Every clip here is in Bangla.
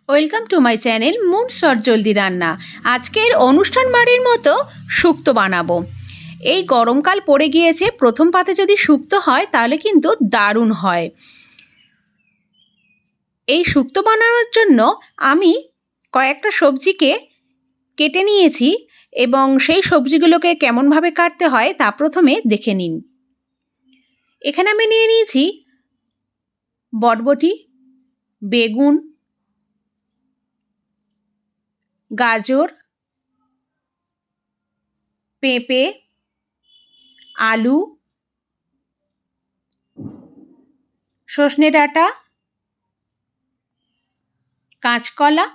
Welcome to my channel moon চটজলদি রান্না। আজকের অনুষ্ঠান বাড়ির মতো শুক্তো বানাবো। এই গরমকাল পড়ে গিয়েছে, প্রথম পাতে যদি শুক্তো হয় তাহলে কিন্তু দারুণ হয়। এই শুক্তো বানানোর জন্য আমি কয়েকটা সবজিকে কেটে নিয়েছি এবং সেই সবজিগুলোকে কেমনভাবে কাটতে হয় তা প্রথমে দেখে নিন। এখানে আমি নিয়ে নিয়েছি বরবটি, বেগুন, গাজর, পেঁপে, আলু, সজনে ডাঁটা, কাঁচকলা।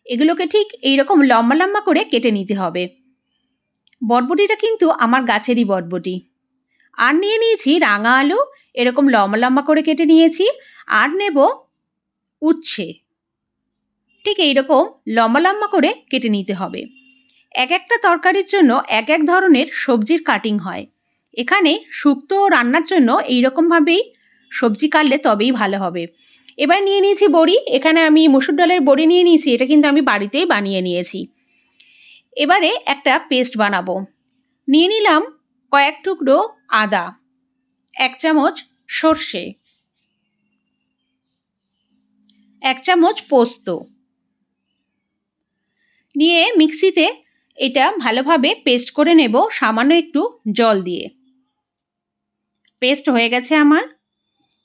এগুলোকে ঠিক এইরকম লম্বা লম্বা করে কেটে নিতে হবে। বরবটিটা কিন্তু আমার গাছেরই বরবটি। আর নিয়ে নিয়েছি রাঙা আলু, এরকম লম্বা লম্বা করে কেটে নিয়েছি। আর নেব উচ্ছে, ঠিক এইরকম লম্বা লম্বা করে কেটে নিতে হবে। এক একটা তরকারির জন্য এক এক ধরনের সবজির কাটিং হয়। এখানে শুক্তো রান্নার জন্য এইরকমভাবেই সবজি কাটলে তবেই ভালো হবে। এবার নিয়ে নিয়েছি বড়ি। এখানে আমি মসুর ডালের বড়ি নিয়ে নিয়েছি, এটা কিন্তু আমি বাড়িতেই বানিয়ে নিয়েছি। এবারে একটা পেস্ট বানাবো। নিয়ে নিলাম কয়েক টুকরো আদা, 1 চামচ সর্ষে, 1 চামচ পোস্ত নিয়ে মিক্সিতে এটা ভালোভাবে পেস্ট করে নেব সামান্য একটু জল দিয়ে। পেস্ট হয়ে গেছে আমার।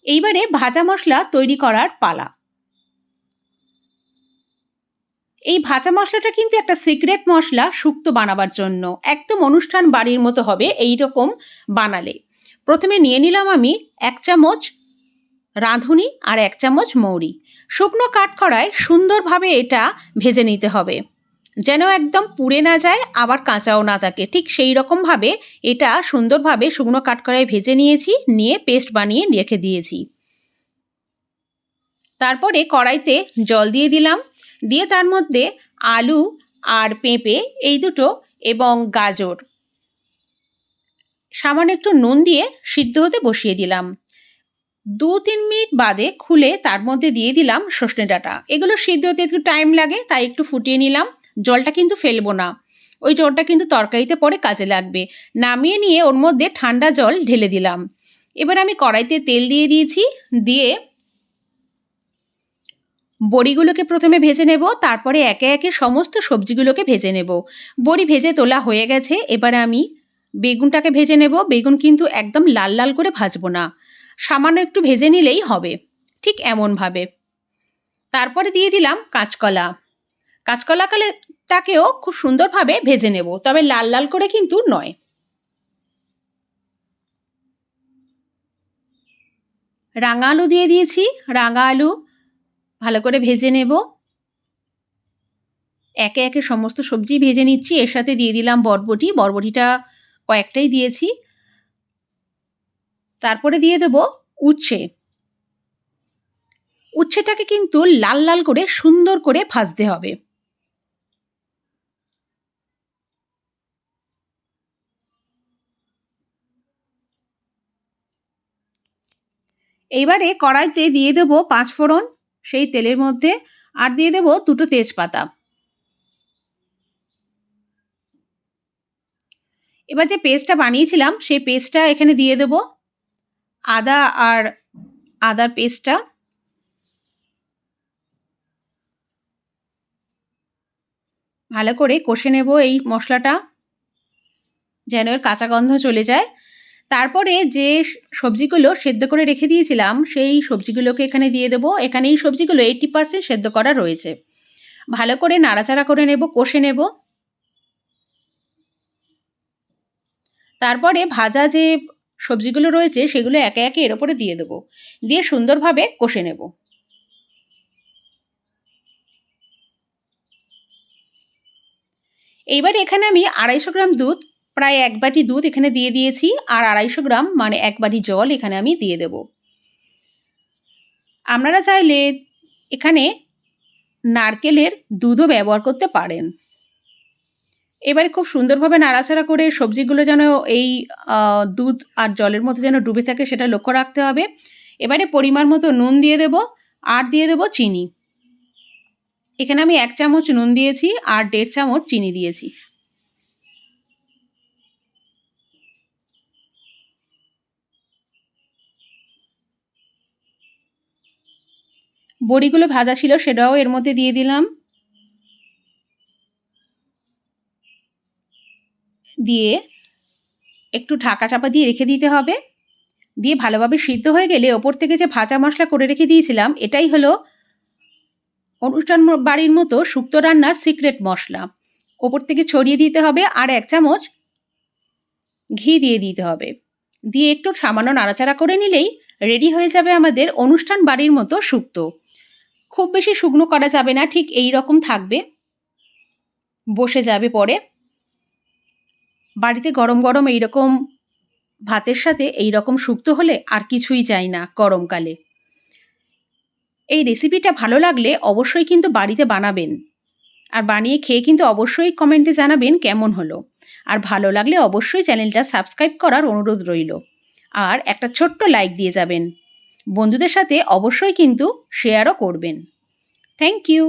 এইবারে ভাজা মশলা তৈরি করার পালা। এই ভাজা মশলাটা কিন্তু একটা সিক্রেট মশলা শুক্তো বানাবার জন্য, একদম অনুষ্ঠান বাড়ির মতো হবে এই রকম বানালে। প্রথমে নিয়ে নিলাম আমি 1 চামচ রাঁধুনি আর 1 চামচ মৌরি। শুকনো কাঠখড়ায় সুন্দরভাবে এটা ভেজে নিতে হবে, যেন একদম পুড়ে না যায় আবার কাঁচাও না থাকে। ঠিক সেই রকমভাবে এটা সুন্দরভাবে শুকনো কাঠখড়ায় ভেজে নিয়েছি, নিয়ে পেস্ট বানিয়ে রেখে দিয়েছি। তারপরে কড়াইতে জল দিয়ে দিলাম, দিয়ে তার মধ্যে আলু আর পেঁপে এই দুটো এবং গাজর সামান্য একটু নুন দিয়ে সিদ্ধ হতে বসিয়ে দিলাম। 2-3 মিনিট বাদে খুলে তার মধ্যে দিয়ে দিলাম সজনে ডাঁটা। এগুলো সিদ্ধ হতে একটু টাইম লাগে, তাই একটু ফুটিয়ে নিলাম। জলটা কিন্তু ফেলবো না, ওই জলটা কিন্তু তরকারিতে পরে কাজে লাগবে। নামিয়ে নিয়ে ওর মধ্যে ঠান্ডা জল ঢেলে দিলাম। এবার আমি কড়াইতে তেল দিয়ে দিয়েছি, দিয়ে বড়িগুলোকে প্রথমে ভেজে নেব, তারপরে একে একে সমস্ত সবজিগুলোকে ভেজে নেব। বড়ি ভেজে তোলা হয়ে গেছে। এবারে আমি বেগুনটাকে ভেজে নেব। বেগুন কিন্তু একদম লাল লাল করে ভাজবো না, সামান্য একটু ভেজে নিলেই হবে, ঠিক এমনভাবে। তারপরে দিয়ে দিলাম কাঁচকলা। কাঁচকলাটাকেও খুব সুন্দরভাবে ভেজে নেব, তবে লাল লাল করে কিন্তু নয়। রাঙা আলু দিয়ে দিয়েছি। রাঙা আলু ভালো করে ভেজে নেব। একে একে সমস্ত সবজি ভেজে নিচ্ছি। এর সাথে দিয়ে দিলাম বরবটি। বরবটিটা কয়েকটাই দিয়েছি। তারপরে দিয়ে দেব উচ্ছে। উচ্ছেটাকে কিন্তু লাল লাল করে সুন্দর করে ভাজতে হবে। এইবারে কড়াইতে দিয়ে দেব 5 ফোড়ন সেই তেলের মধ্যে, আর দিয়ে দেব 2টো তেজপাতা। এবার যে পেস্টটা বানিয়েছিলাম সেই পেস্টটা এখানে দিয়ে দেব। আদা আর আদার পেস্টটা ভালো করে কষে নেব এই মশলাটা, যেন এর কাঁচা গন্ধ চলে যায়। তারপরে যে সবজিগুলো সেদ্ধ করে রেখে দিয়েছিলাম সেই সবজিগুলোকে এখানে দিয়ে দেব। এখানে এই সবজিগুলো 80% সেদ্ধ করা রয়েছে। ভালো করে নাড়াচাড়া করে নেব, কষে নেব। তারপরে ভাজা যে সবজিগুলো রয়েছে সেগুলো একে একে এর ওপরে দিয়ে দেব, দিয়ে সুন্দরভাবে কষে নেব। এইবার এখানে আমি 250 গ্রাম দুধ, প্রায় 1 বাটি দুধ এখানে দিয়ে দিয়েছি, আর 250 গ্রাম মানে 1 বাটি জল এখানে আমি দিয়ে দেব। আপনারা চাইলে এখানে নারকেলের দুধও ব্যবহার করতে পারেন। এবারে খুব সুন্দরভাবে নাড়াচাড়া করে সবজিগুলো যেন এই দুধ আর জলের মধ্যে যেন ডুবে থাকে সেটা লক্ষ্য রাখতে হবে। এবারে পরিমাণ মতো নুন দিয়ে দেব আর দিয়ে দেব চিনি। এখানে আমি 1 চামচ নুন দিয়েছি আর 1.5 চামচ চিনি দিয়েছি। বড়িগুলো ভাজা ছিল সেটাও এর মধ্যে দিয়ে দিলাম। দিয়ে একটু ঢাকা চাপা দিয়ে রেখে দিতে হবে। দিয়ে ভালোভাবে সিদ্ধ হয়ে গেলে ওপর থেকে যে ভাজা মশলা করে রেখে দিয়েছিলাম এটাই হলো অনুষ্ঠান বাড়ির মতো শুক্তো রান্নার সিক্রেট মশলা। ওপর থেকে ছড়িয়ে দিতে হবে আর 1 চামচ ঘি দিয়ে দিতে হবে। দিয়ে একটু সামান্য নাড়াচাড়া করে নিলেই রেডি হয়ে যাবে আমাদের অনুষ্ঠান বাড়ির মতো শুক্তো। খুব বেশি শুকনো করা যাবে না, ঠিক এই রকম থাকবে, বসে যাবে পরে। বাড়িতে গরম গরম এইরকম ভাতের সাথে এইরকম শুক্তো হলে আর কিছুই চাই না গরমকালে। এই রেসিপিটা ভালো লাগলে অবশ্যই কিন্তু বাড়িতে বানাবেন। আর বানিয়ে খেয়ে কিন্তু অবশ্যই কমেন্টে জানাবেন কেমন হলো। আর ভালো লাগলে অবশ্যই চ্যানেলটা সাবস্ক্রাইব করার অনুরোধ রইল। আর একটা ছোট্ট লাইক দিয়ে যাবেন। বন্ধুদের সাথে অবশ্যই কিন্তু শেয়ারও করবেন। Thank you.